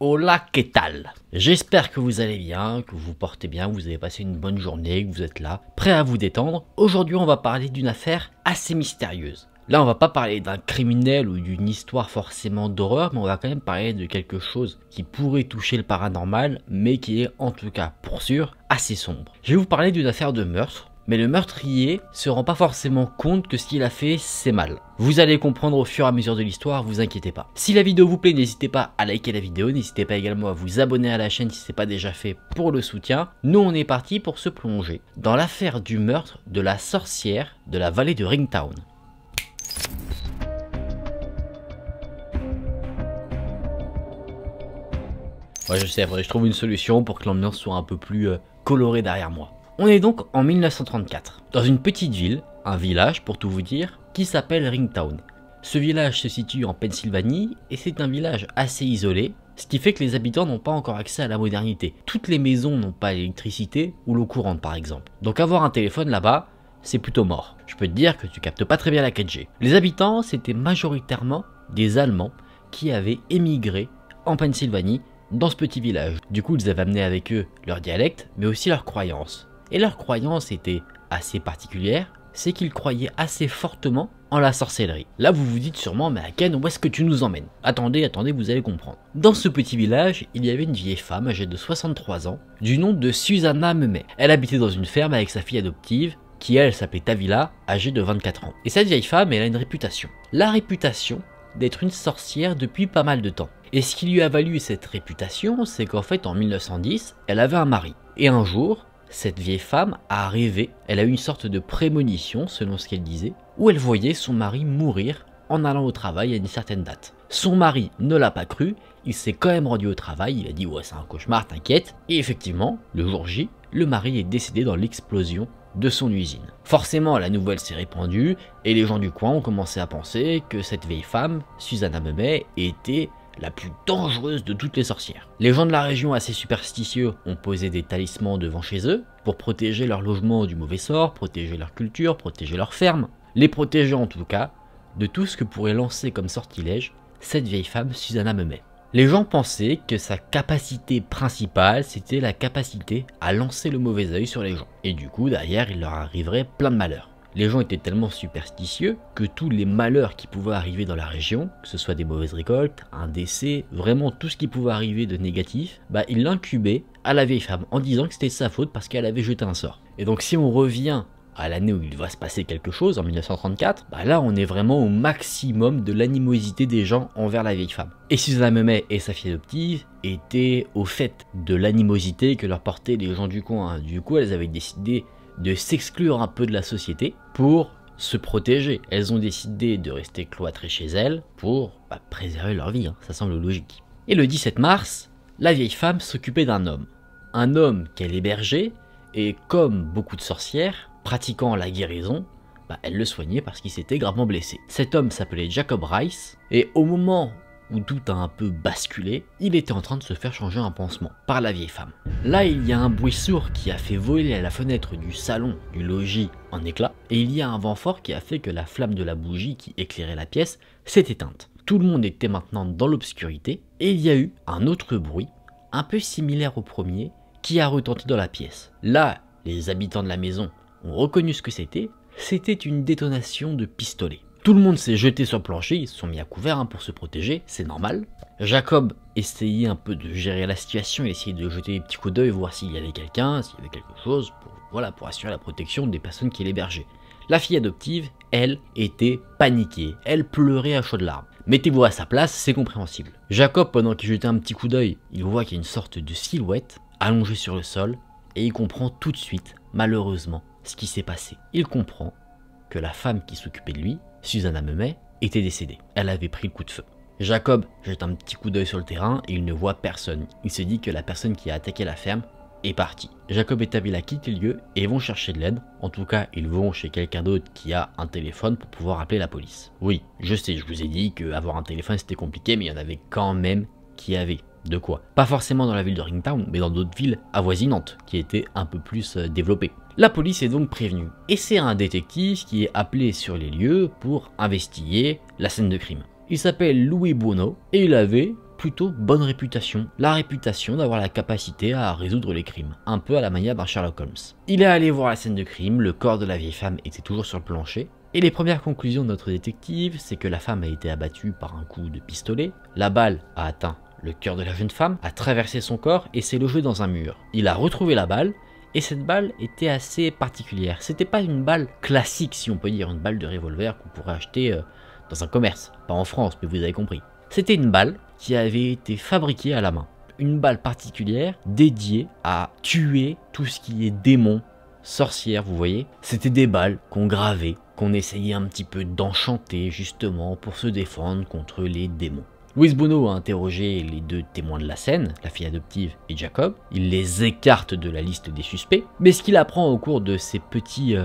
Hola, ¿qué tal? J'espère que vous allez bien, que vous vous portez bien, que vous avez passé une bonne journée, que vous êtes là, prêt à vous détendre. Aujourd'hui, on va parler d'une affaire assez mystérieuse. Là, on va pas parler d'un criminel ou d'une histoire forcément d'horreur, mais on va quand même parler de quelque chose qui pourrait toucher le paranormal, mais qui est en tout cas, pour sûr, assez sombre. Je vais vous parler d'une affaire de meurtre. Mais le meurtrier se rend pas forcément compte que ce qu'il a fait, c'est mal. Vous allez comprendre au fur et à mesure de l'histoire, vous inquiétez pas. Si la vidéo vous plaît, n'hésitez pas à liker la vidéo, n'hésitez pas également à vous abonner à la chaîne si ce n'est pas déjà fait pour le soutien. Nous, on est parti pour se plonger dans l'affaire du meurtre de la sorcière de la vallée de Ringtown. Ouais, je sais, faudrait que je trouve une solution pour que l'ambiance soit un peu plus colorée derrière moi. On est donc en 1934, dans une petite ville, un village pour tout vous dire, qui s'appelle Ringtown. Ce village se situe en Pennsylvanie et c'est un village assez isolé, ce qui fait que les habitants n'ont pas encore accès à la modernité. Toutes les maisons n'ont pas l'électricité ou l'eau courante par exemple. Donc avoir un téléphone là-bas, c'est plutôt mort. Je peux te dire que tu captes pas très bien la 4G. Les habitants, c'était majoritairement des Allemands qui avaient émigré en Pennsylvanie dans ce petit village. Du coup, ils avaient amené avec eux leur dialecte, mais aussi leurs croyances. Et leur croyance était assez particulière, c'est qu'ils croyaient assez fortement en la sorcellerie. Là vous vous dites sûrement, mais Aken, où est-ce que tu nous emmènes? Attendez, vous allez comprendre. Dans ce petit village, il y avait une vieille femme âgée de 63 ans, du nom de Susanna Memet. Elle habitait dans une ferme avec sa fille adoptive, qui elle s'appelait Tavila, âgée de 24 ans. Et cette vieille femme, elle a une réputation. La réputation d'être une sorcière depuis pas mal de temps. Et ce qui lui a valu cette réputation, c'est qu'en fait en 1910, elle avait un mari. Et un jour, cette vieille femme a rêvé, elle a eu une sorte de prémonition selon ce qu'elle disait, où elle voyait son mari mourir en allant au travail à une certaine date. Son mari ne l'a pas cru, il s'est quand même rendu au travail, il a dit ouais c'est un cauchemar, t'inquiète, et effectivement, le jour J, le mari est décédé dans l'explosion de son usine. Forcément la nouvelle s'est répandue et les gens du coin ont commencé à penser que cette vieille femme, Susanna Memet, était la plus dangereuse de toutes les sorcières. Les gens de la région assez superstitieux ont posé des talismans devant chez eux pour protéger leur logement du mauvais sort, protéger leur culture, protéger leur ferme, les protéger en tout cas de tout ce que pourrait lancer comme sortilège cette vieille femme Susanna Memet. Les gens pensaient que sa capacité principale, c'était la capacité à lancer le mauvais œil sur les gens. Et du coup, derrière, il leur arriverait plein de malheurs. Les gens étaient tellement superstitieux que tous les malheurs qui pouvaient arriver dans la région, que ce soit des mauvaises récoltes, un décès, vraiment tout ce qui pouvait arriver de négatif, ils l'incubaient à la vieille femme en disant que c'était sa faute parce qu'elle avait jeté un sort. Et donc si on revient à l'année où il va se passer quelque chose, en 1934, là on est vraiment au maximum de l'animosité des gens envers la vieille femme. Et Susanna Memet et sa fille adoptive étaient au fait de l'animosité que leur portaient les gens du coin. Du coup elles avaient décidé de s'exclure un peu de la société pour se protéger. Elles ont décidé de rester cloîtrées chez elles pour préserver leur vie, ça semble logique. Et le 17 mars, la vieille femme s'occupait d'un homme. Un homme qu'elle hébergeait et comme beaucoup de sorcières, pratiquant la guérison, elle le soignait parce qu'il s'était gravement blessé. Cet homme s'appelait Jacob Rice et au moment où tout a un peu basculé, il était en train de se faire changer un pansement par la vieille femme. Là, il y a un bruit sourd qui a fait voler à la fenêtre du salon du logis en éclats, et il y a un vent fort qui a fait que la flamme de la bougie qui éclairait la pièce s'est éteinte. Tout le monde était maintenant dans l'obscurité, et il y a eu un autre bruit, un peu similaire au premier, qui a retenti dans la pièce. Là, les habitants de la maison ont reconnu ce que c'était une détonation de pistolet. Tout le monde s'est jeté sur le plancher, ils se sont mis à couvert pour se protéger, c'est normal. Jacob essayait un peu de gérer la situation, il essayait de jeter des petits coups d'œil, voir s'il y avait quelqu'un, s'il y avait quelque chose, pour assurer la protection des personnes qui l'hébergeaient. La fille adoptive, elle, était paniquée, elle pleurait à chaudes larmes. Mettez-vous à sa place, c'est compréhensible. Jacob, pendant qu'il jetait un petit coup d'œil, il voit qu'il y a une sorte de silhouette allongée sur le sol, et il comprend tout de suite, malheureusement, ce qui s'est passé. Il comprend que la femme qui s'occupait de lui, Susanna Memet, était décédée. Elle avait pris le coup de feu. Jacob jette un petit coup d'œil sur le terrain et il ne voit personne. Il se dit que la personne qui a attaqué la ferme est partie. Jacob et Tavila quittent le lieu et vont chercher de l'aide. En tout cas, ils vont chez quelqu'un d'autre qui a un téléphone pour pouvoir appeler la police. Oui, je sais, je vous ai dit qu'avoir un téléphone c'était compliqué, mais il y en avait quand même qui avaient de quoi. Pas forcément dans la ville de Ringtown, mais dans d'autres villes avoisinantes qui étaient un peu plus développées. La police est donc prévenue, et c'est un détective qui est appelé sur les lieux pour investiguer la scène de crime. Il s'appelle Louis Bono, et il avait plutôt bonne réputation. La réputation d'avoir la capacité à résoudre les crimes, un peu à la manière d'un Sherlock Holmes. Il est allé voir la scène de crime, le corps de la vieille femme était toujours sur le plancher. Et les premières conclusions de notre détective, c'est que la femme a été abattue par un coup de pistolet, la balle a atteint le cœur de la jeune femme, a traversé son corps et s'est logée dans un mur. Il a retrouvé la balle, et cette balle était assez particulière. C'était pas une balle classique, si on peut dire, une balle de revolver qu'on pourrait acheter dans un commerce, pas en France, mais vous avez compris. C'était une balle qui avait été fabriquée à la main. Une balle particulière dédiée à tuer tout ce qui est démon, sorcière, vous voyez. C'était des balles qu'on gravait, qu'on essayait un petit peu d'enchanter justement pour se défendre contre les démons. Louis Bono a interrogé les deux témoins de la scène, la fille adoptive et Jacob. Il les écarte de la liste des suspects, mais ce qu'il apprend au cours de ces petits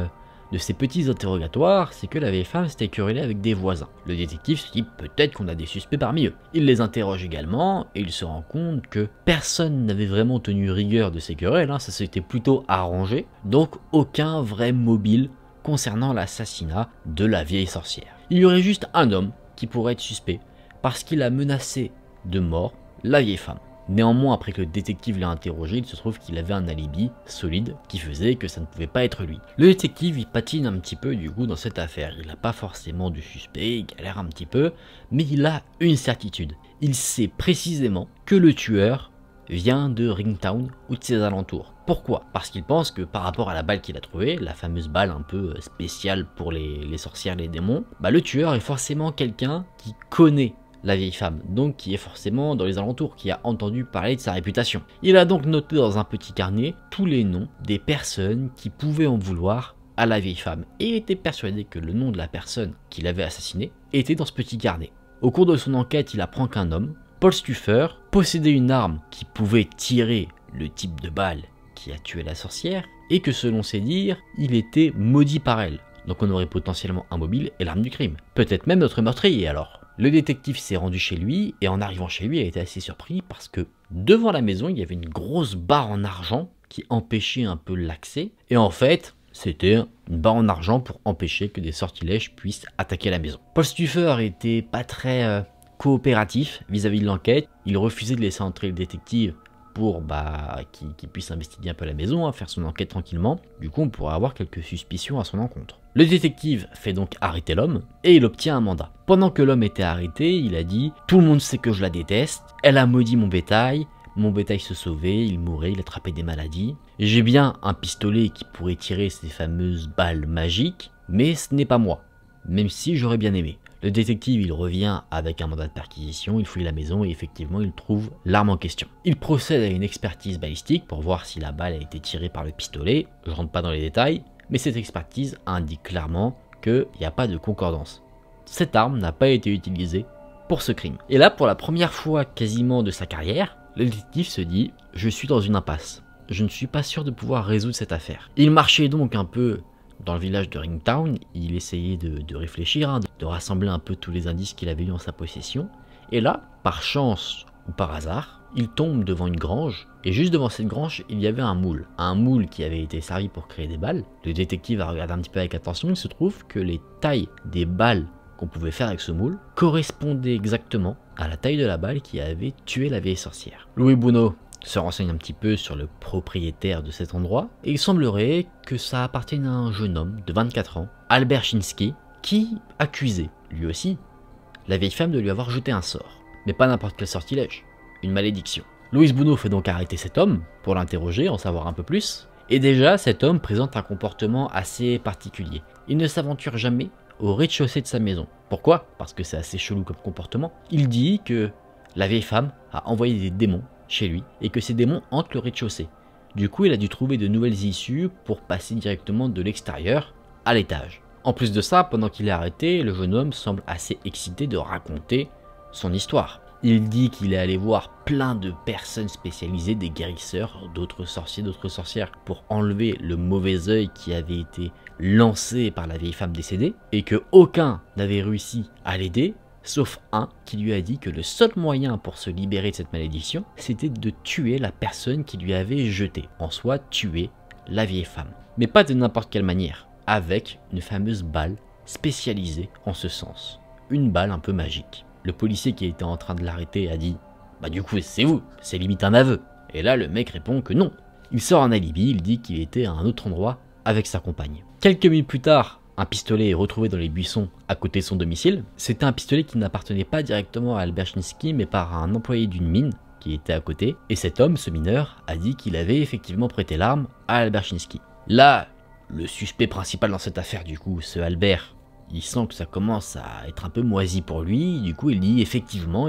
interrogatoires, c'est que la vieille femme s'était querellée avec des voisins. Le détective se dit peut-être qu'on a des suspects parmi eux. Il les interroge également et il se rend compte que personne n'avait vraiment tenu rigueur de ces querelles, ça s'était plutôt arrangé, donc aucun vrai mobile concernant l'assassinat de la vieille sorcière. Il y aurait juste un homme qui pourrait être suspect, parce qu'il a menacé de mort la vieille femme. Néanmoins, après que le détective l'a interrogé, il se trouve qu'il avait un alibi solide qui faisait que ça ne pouvait pas être lui. Le détective, il patine un petit peu du coup dans cette affaire. Il n'a pas forcément de suspect, il galère un petit peu, mais il a une certitude. Il sait précisément que le tueur vient de Ringtown ou de ses alentours. Pourquoi? Parce qu'il pense que par rapport à la balle qu'il a trouvée, la fameuse balle un peu spéciale pour les sorcières, les démons, le tueur est forcément quelqu'un qui connaît la vieille femme, donc qui est forcément dans les alentours, qui a entendu parler de sa réputation. Il a donc noté dans un petit carnet tous les noms des personnes qui pouvaient en vouloir à la vieille femme, et il était persuadé que le nom de la personne qu'il avait assassinée était dans ce petit carnet. Au cours de son enquête, il apprend qu'un homme, Paul Stuffer, possédait une arme qui pouvait tirer le type de balle qui a tué la sorcière, et que selon ses dires, il était maudit par elle. Donc on aurait potentiellement un mobile et l'arme du crime. Peut-être même notre meurtrier alors. Le détective s'est rendu chez lui, et en arrivant chez lui, il a été assez surpris parce que devant la maison, il y avait une grosse barre en argent qui empêchait un peu l'accès. Et en fait, c'était une barre en argent pour empêcher que des sortilèges puissent attaquer la maison. Paul Stuffer était pas très coopératif vis-à-vis de l'enquête. Il refusait de laisser entrer le détective pour qu'il puisse investiguer un peu la maison, faire son enquête tranquillement. Du coup, on pourrait avoir quelques suspicions à son encontre. Le détective fait donc arrêter l'homme et il obtient un mandat. Pendant que l'homme était arrêté, il a dit « Tout le monde sait que je la déteste, elle a maudit mon bétail se sauvait, il mourait, il attrapait des maladies. J'ai bien un pistolet qui pourrait tirer ces fameuses balles magiques, mais ce n'est pas moi, même si j'aurais bien aimé. » Le détective, il revient avec un mandat de perquisition, il fouille la maison et effectivement, il trouve l'arme en question. Il procède à une expertise balistique pour voir si la balle a été tirée par le pistolet. Je rentre pas dans les détails, mais cette expertise indique clairement qu'il n'y a pas de concordance. Cette arme n'a pas été utilisée pour ce crime. Et là, pour la première fois quasiment de sa carrière, le détective se dit « Je suis dans une impasse. Je ne suis pas sûr de pouvoir résoudre cette affaire. » Il marchait donc un peu dans le village de Ringtown, il essayait de réfléchir, de rassembler un peu tous les indices qu'il avait eu en sa possession. Et là, par chance ou par hasard, il tombe devant une grange, et juste devant cette grange, il y avait un moule qui avait été servi pour créer des balles. Le détective a regardé un petit peu avec attention, il se trouve que les tailles des balles qu'on pouvait faire avec ce moule correspondaient exactement à la taille de la balle qui avait tué la vieille sorcière. Louis Bono se renseigne un petit peu sur le propriétaire de cet endroit, et il semblerait que ça appartienne à un jeune homme de 24 ans, Albert Chinsky, qui accusait, lui aussi, la vieille femme de lui avoir jeté un sort. Mais pas n'importe quel sortilège, une malédiction. Louis Bono fait donc arrêter cet homme pour l'interroger, en savoir un peu plus, et déjà cet homme présente un comportement assez particulier. Il ne s'aventure jamais au rez-de-chaussée de sa maison. Pourquoi? Parce que c'est assez chelou comme comportement. Il dit que la vieille femme a envoyé des démons chez lui et que ces démons hantent le rez-de-chaussée. Du coup, il a dû trouver de nouvelles issues pour passer directement de l'extérieur à l'étage. En plus de ça, pendant qu'il est arrêté, le jeune homme semble assez excité de raconter son histoire. Il dit qu'il est allé voir plein de personnes spécialisées, des guérisseurs, d'autres sorciers, d'autres sorcières, pour enlever le mauvais œil qui avait été lancé par la vieille femme décédée, et que aucun n'avait réussi à l'aider, sauf un qui lui a dit que le seul moyen pour se libérer de cette malédiction, c'était de tuer la personne qui lui avait jeté, en soi tuer la vieille femme. Mais pas de n'importe quelle manière, avec une fameuse balle spécialisée en ce sens, une balle un peu magique. Le policier qui était en train de l'arrêter a dit Bah du coup c'est vous, c'est limite un aveu. Et là le mec répond que non. Il sort un alibi, il dit qu'il était à un autre endroit avec sa compagne. Quelques minutes plus tard, un pistolet est retrouvé dans les buissons à côté de son domicile. C'était un pistolet qui n'appartenait pas directement à Alberchinski mais par un employé d'une mine qui était à côté. Et cet homme, ce mineur, a dit qu'il avait effectivement prêté l'arme à Alberchinski. Là, le suspect principal dans cette affaire du coup, ce Albert, il sent que ça commence à être un peu moisi pour lui. Du coup il dit effectivement,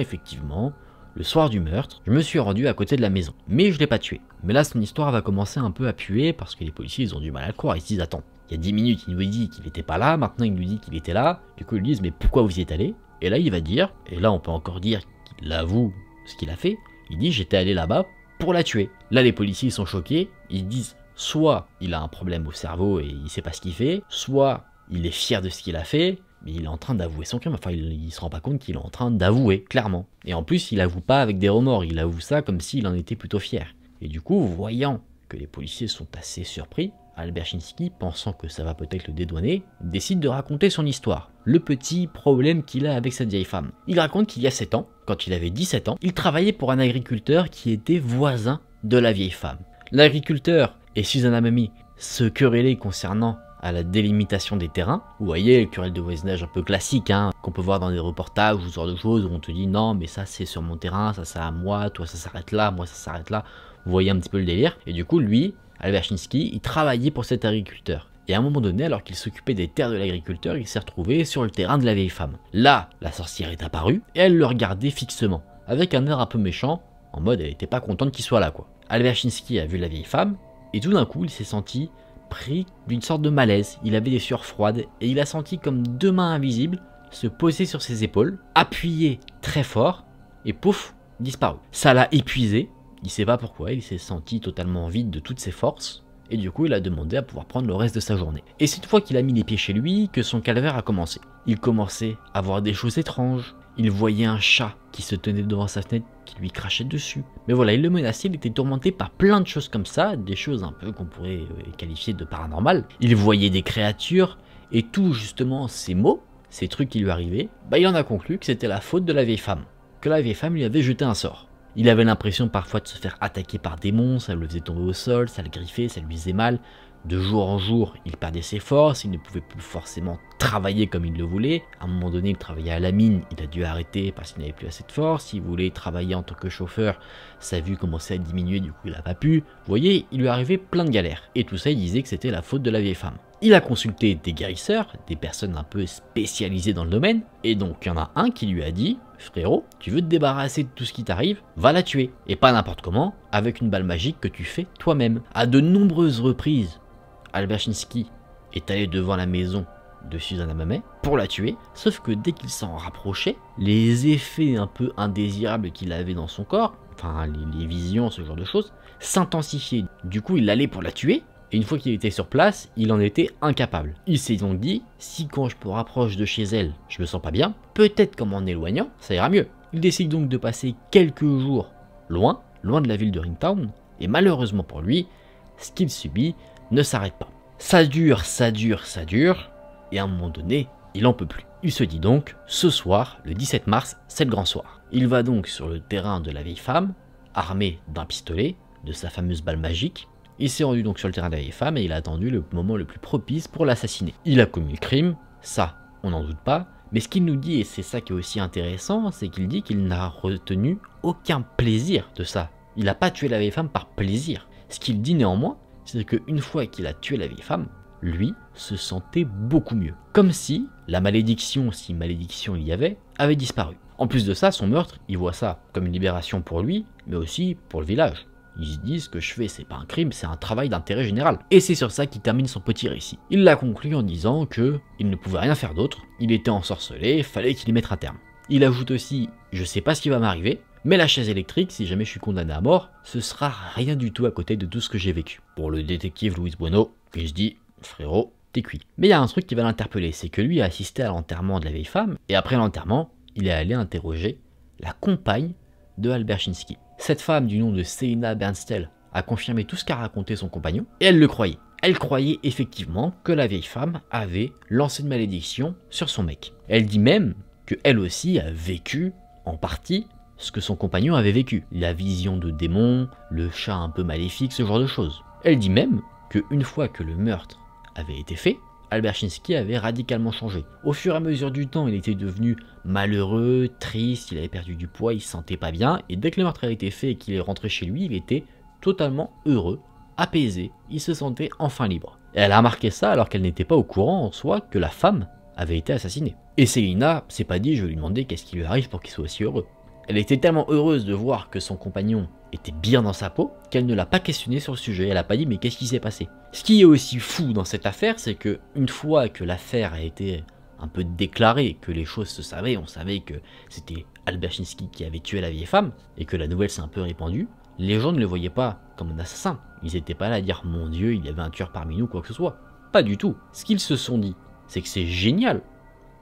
le soir du meurtre, je me suis rendu à côté de la maison, mais je l'ai pas tué. Mais là son histoire va commencer un peu à puer parce que les policiers ils ont du mal à le croire, ils se disent attends, il y a 10 minutes il nous dit qu'il était pas là, maintenant il nous dit qu'il était là, du coup ils lui disent mais pourquoi vous y êtes allé? Et là il va dire, et là on peut encore dire qu'il avoue ce qu'il a fait, il dit j'étais allé là-bas pour la tuer. Là les policiers ils sont choqués, ils disent soit il a un problème au cerveau et il sait pas ce qu'il fait, soit il est fier de ce qu'il a fait, mais il est en train d'avouer son crime, enfin il se rend pas compte qu'il est en train d'avouer, clairement. Et en plus il avoue pas avec des remords, il avoue ça comme s'il en était plutôt fier. Et du coup, voyant que les policiers sont assez surpris, Alberchinski, pensant que ça va peut-être le dédouaner, décide de raconter son histoire. Le petit problème qu'il a avec cette vieille femme. Il raconte qu'il y a 7 ans, quand il avait 17 ans, il travaillait pour un agriculteur qui était voisin de la vieille femme. L'agriculteur et Susanna Mamie se querellaient concernant à la délimitation des terrains. Vous voyez, le querelle de voisinage un peu classique, hein, qu'on peut voir dans des reportages ou ce genre de choses où on te dit non mais ça c'est sur mon terrain, ça c'est à moi, toi ça s'arrête là, moi ça s'arrête là. Vous voyez un petit peu le délire. Et du coup lui, Alberchinski, il travaillait pour cet agriculteur. Et à un moment donné, alors qu'il s'occupait des terres de l'agriculteur, il s'est retrouvé sur le terrain de la vieille femme. Là, la sorcière est apparue et elle le regardait fixement, avec un air un peu méchant, en mode elle était pas contente qu'il soit là quoi. Alberchinski a vu la vieille femme et tout d'un coup il s'est senti pris d'une sorte de malaise, il avait des sueurs froides et il a senti comme 2 mains invisibles se poser sur ses épaules, appuyer très fort et pouf, disparu. Ça l'a épuisé, il sait pas pourquoi, il s'est senti totalement vide de toutes ses forces et du coup il a demandé à pouvoir prendre le reste de sa journée. Et c'est une fois qu'il a mis les pieds chez lui que son calvaire a commencé. Il commençait à voir des choses étranges, il voyait un chat qui se tenait devant sa fenêtre qui lui crachait dessus. Mais voilà, il le menaçait, il était tourmenté par plein de choses comme ça, des choses un peu qu'on pourrait qualifier de paranormales. Il voyait des créatures, et tout justement ces mots, ces trucs qui lui arrivaient, bah il en a conclu que c'était la faute de la vieille femme, que la vieille femme lui avait jeté un sort. Il avait l'impression parfois de se faire attaquer par des monstres, ça le faisait tomber au sol, ça le griffait, ça lui faisait mal. De jour en jour, il perdait ses forces, il ne pouvait plus forcément travailler comme il le voulait. À un moment donné, il travaillait à la mine, il a dû arrêter parce qu'il n'avait plus assez de force. Il voulait travailler en tant que chauffeur, sa vue commençait à diminuer, du coup il n'a pas pu. Vous voyez, il lui arrivait plein de galères. Et tout ça, il disait que c'était la faute de la vieille femme. Il a consulté des guérisseurs, des personnes un peu spécialisées dans le domaine. Et donc, il y en a un qui lui a dit « Frérot, tu veux te débarrasser de tout ce qui t'arrive, va la tuer. Et pas n'importe comment, avec une balle magique que tu fais toi-même. » À de nombreuses reprises, Alberchinski est allé devant la maison de Susanna Mamie pour la tuer, sauf que dès qu'il s'en rapprochait, les effets un peu indésirables qu'il avait dans son corps, enfin les visions, ce genre de choses, s'intensifiaient. Du coup, il allait pour la tuer, et une fois qu'il était sur place, il en était incapable. Il s'est donc dit, si quand je me rapproche de chez elle, je me sens pas bien, peut-être qu'en m'en éloignant, ça ira mieux. Il décide donc de passer quelques jours loin de la ville de Ringtown, et malheureusement pour lui, ce qu'il subit ne s'arrête pas. Ça dure, et à un moment donné, il en peut plus. Il se dit donc, ce soir, le 17 mars, c'est le grand soir. Il va donc sur le terrain de la vieille femme, armé d'un pistolet, de sa fameuse balle magique. Il s'est rendu donc sur le terrain de la vieille femme et il a attendu le moment le plus propice pour l'assassiner. Il a commis le crime, ça, on n'en doute pas, mais ce qu'il nous dit, et c'est ça qui est aussi intéressant, c'est qu'il dit qu'il n'a retenu aucun plaisir de ça. Il n'a pas tué la vieille femme par plaisir. Ce qu'il dit néanmoins, c'est qu'une fois qu'il a tué la vieille femme, lui se sentait beaucoup mieux. Comme si la malédiction, si malédiction il y avait disparu. En plus de ça, son meurtre, il voit ça comme une libération pour lui, mais aussi pour le village. Ils se disent ce que je fais, c'est pas un crime, c'est un travail d'intérêt général. Et c'est sur ça qu'il termine son petit récit. Il l'a conclu en disant que il ne pouvait rien faire d'autre, il était ensorcelé, fallait qu'il y mette un terme. Il ajoute aussi, je sais pas ce qui va m'arriver, mais la chaise électrique, si jamais je suis condamné à mort, ce sera rien du tout à côté de tout ce que j'ai vécu. Pour le détective Luis Bueno, il se dit, frérot, t'es cuit. Mais il y a un truc qui va l'interpeller, c'est que lui a assisté à l'enterrement de la vieille femme, et après l'enterrement, il est allé interroger la compagne de Alberchinski. Cette femme du nom de Selina Bernstel a confirmé tout ce qu'a raconté son compagnon, et elle le croyait. Elle croyait effectivement que la vieille femme avait lancé une malédiction sur son mec. Elle dit même qu'elle aussi a vécu, en partie, ce que son compagnon avait vécu, la vision de démons, le chat un peu maléfique, ce genre de choses. Elle dit même qu'une fois que le meurtre avait été fait, Alberchinsky avait radicalement changé. Au fur et à mesure du temps, il était devenu malheureux, triste, il avait perdu du poids, il se sentait pas bien, et dès que le meurtre avait été fait et qu'il est rentré chez lui, il était totalement heureux, apaisé, il se sentait enfin libre. Et elle a remarqué ça alors qu'elle n'était pas au courant en soi que la femme avait été assassinée. Et Selina s'est pas dit, je vais lui demander qu'est-ce qui lui arrive pour qu'il soit aussi heureux. Elle était tellement heureuse de voir que son compagnon était bien dans sa peau qu'elle ne l'a pas questionné sur le sujet. Elle a pas dit mais qu'est-ce qui s'est passé. Ce qui est aussi fou dans cette affaire, c'est que une fois que l'affaire a été un peu déclarée, que les choses se savaient, on savait que c'était Alberchinsky qui avait tué la vieille femme et que la nouvelle s'est un peu répandue, les gens ne le voyaient pas comme un assassin. Ils n'étaient pas là à dire mon Dieu, il y avait un tueur parmi nous, quoi que ce soit. Pas du tout. Ce qu'ils se sont dit, c'est que c'est génial.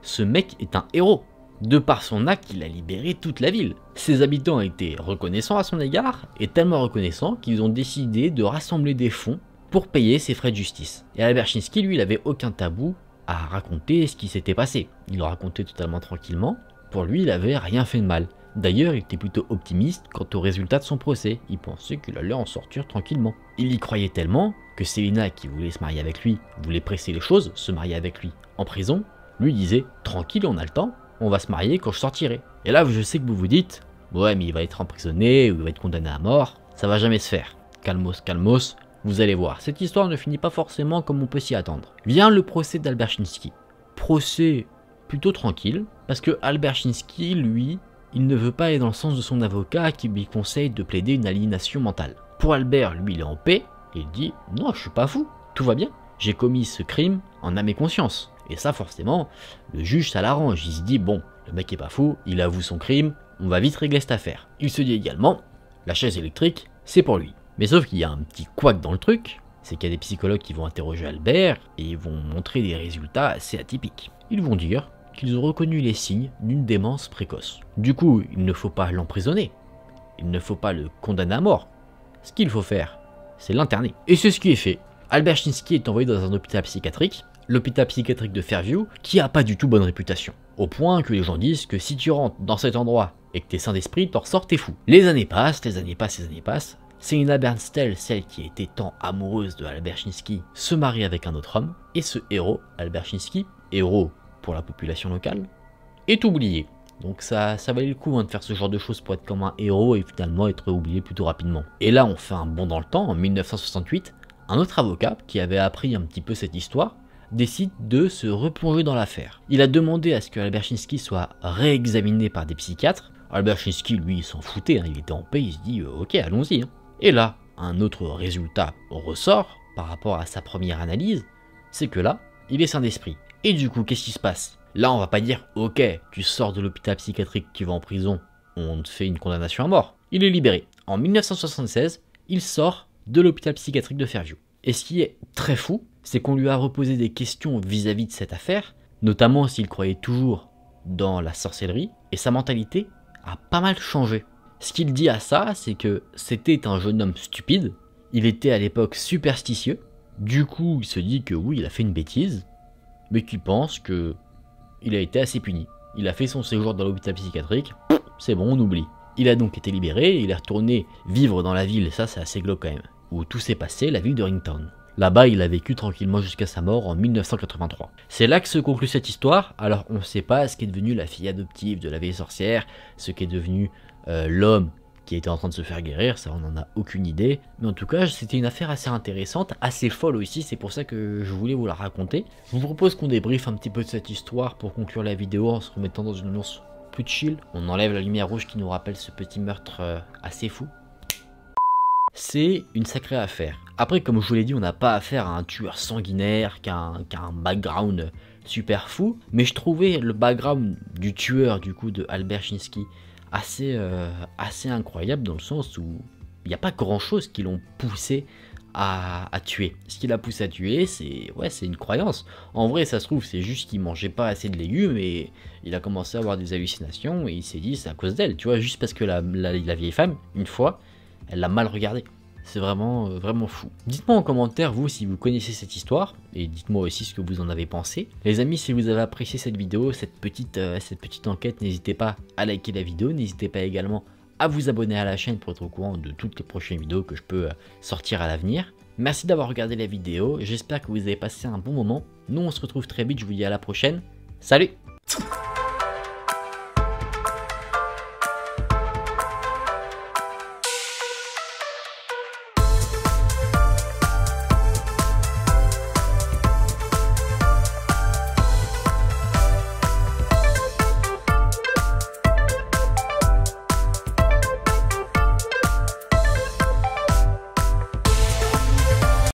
Ce mec est un héros. De par son acte, il a libéré toute la ville. Ses habitants étaient reconnaissants à son égard, et tellement reconnaissants qu'ils ont décidé de rassembler des fonds pour payer ses frais de justice. Et Alberchinsky, lui, il avait aucun tabou à raconter ce qui s'était passé. Il le racontait totalement tranquillement. Pour lui, il avait rien fait de mal. D'ailleurs, il était plutôt optimiste quant au résultat de son procès. Il pensait qu'il allait en sortir tranquillement. Il y croyait tellement que Selina, qui voulait se marier avec lui, voulait presser les choses, se marier avec lui en prison, lui disait « Tranquille, on a le temps. On va se marier quand je sortirai. » Et là, je sais que vous vous dites, ouais, mais il va être emprisonné ou il va être condamné à mort. Ça va jamais se faire. Calmos, calmos, vous allez voir. Cette histoire ne finit pas forcément comme on peut s'y attendre. Vient le procès d'Alberchinsky. Procès plutôt tranquille, parce que Alberchinsky, lui, il ne veut pas aller dans le sens de son avocat qui lui conseille de plaider une aliénation mentale. Pour Albert, lui, il est en paix, et il dit, non, je suis pas fou, tout va bien. J'ai commis ce crime en âme et conscience. Et ça, forcément, le juge, ça l'arrange. Il se dit, bon, le mec est pas fou, il avoue son crime, on va vite régler cette affaire. Il se dit également, la chaise électrique, c'est pour lui. Mais sauf qu'il y a un petit couac dans le truc, c'est qu'il y a des psychologues qui vont interroger Albert et ils vont montrer des résultats assez atypiques. Ils vont dire qu'ils ont reconnu les signes d'une démence précoce. Du coup, il ne faut pas l'emprisonner, il ne faut pas le condamner à mort. Ce qu'il faut faire, c'est l'interner. Et c'est ce qui est fait. Alberchinsky est envoyé dans un hôpital psychiatrique, l'hôpital psychiatrique de Fairview, qui a pas du tout bonne réputation. Au point que les gens disent que si tu rentres dans cet endroit et que t'es sain d'esprit, t'en ressors, t'es fou. Les années passent, les années passent, les années passent. Selina Bernstel, celle qui était tant amoureuse de Alberchinsky, se marie avec un autre homme, et ce héros, Alberchinsky, héros pour la population locale, est oublié. Donc ça valait le coup de faire ce genre de choses pour être comme un héros et finalement être oublié plutôt rapidement. Et là on fait un bond dans le temps, en 1968, un autre avocat qui avait appris un petit peu cette histoire, décide de se replonger dans l'affaire. Il a demandé à ce que Alberchinsky soit réexaminé par des psychiatres. Alberchinsky, lui, il s'en foutait, il était en paix, il se dit ok, allons-y. Et là, un autre résultat ressort par rapport à sa première analyse, c'est que là, il est sain d'esprit. Et du coup, qu'est-ce qui se passe? Là, on va pas dire ok, tu sors de l'hôpital psychiatrique, tu vas en prison, on te fait une condamnation à mort. Il est libéré. En 1976, il sort de l'hôpital psychiatrique de Fairview. Et ce qui est très fou, c'est qu'on lui a reposé des questions vis-à-vis de cette affaire, notamment s'il croyait toujours dans la sorcellerie, et sa mentalité a pas mal changé. Ce qu'il dit à ça, c'est que c'était un jeune homme stupide, il était à l'époque superstitieux, du coup il se dit que oui, il a fait une bêtise, mais qu'il pense que il a été assez puni. Il a fait son séjour dans l'hôpital psychiatrique, c'est bon, on oublie. Il a donc été libéré, il est retourné vivre dans la ville, ça c'est assez glauque quand même, où tout s'est passé, la ville de Ringtown. Là-bas, il a vécu tranquillement jusqu'à sa mort en 1983. C'est là que se conclut cette histoire. Alors, on ne sait pas ce qu'est devenu la fille adoptive de la vieille sorcière, ce qu'est devenu l'homme qui était en train de se faire guérir, ça on n'en a aucune idée. Mais en tout cas, c'était une affaire assez intéressante, assez folle aussi, c'est pour ça que je voulais vous la raconter. Je vous propose qu'on débriefe un petit peu de cette histoire pour conclure la vidéo en se remettant dans une ambiance plus chill. On enlève la lumière rouge qui nous rappelle ce petit meurtre assez fou. C'est une sacrée affaire. Après, comme je vous l'ai dit, on n'a pas affaire à un tueur sanguinaire, qui a un background super fou, mais je trouvais le background du tueur, du coup, de Alberchinsky assez incroyable, dans le sens où il n'y a pas grand chose qui l'ont poussé à tuer. Ce qui l'a poussé à tuer, c'est une croyance. En vrai, ça se trouve, c'est juste qu'il mangeait pas assez de légumes et il a commencé à avoir des hallucinations et il s'est dit c'est à cause d'elle, tu vois, juste parce que la vieille femme, une fois, elle l'a mal regardé. c'est vraiment, vraiment fou. Dites-moi en commentaire vous si vous connaissez cette histoire, et dites-moi aussi ce que vous en avez pensé. Les amis, si vous avez apprécié cette vidéo, cette petite enquête, n'hésitez pas à liker la vidéo, n'hésitez pas également à vous abonner à la chaîne pour être au courant de toutes les prochaines vidéos que je peux sortir à l'avenir. Merci d'avoir regardé la vidéo, j'espère que vous avez passé un bon moment. Nous on se retrouve très vite, je vous dis à la prochaine. Salut!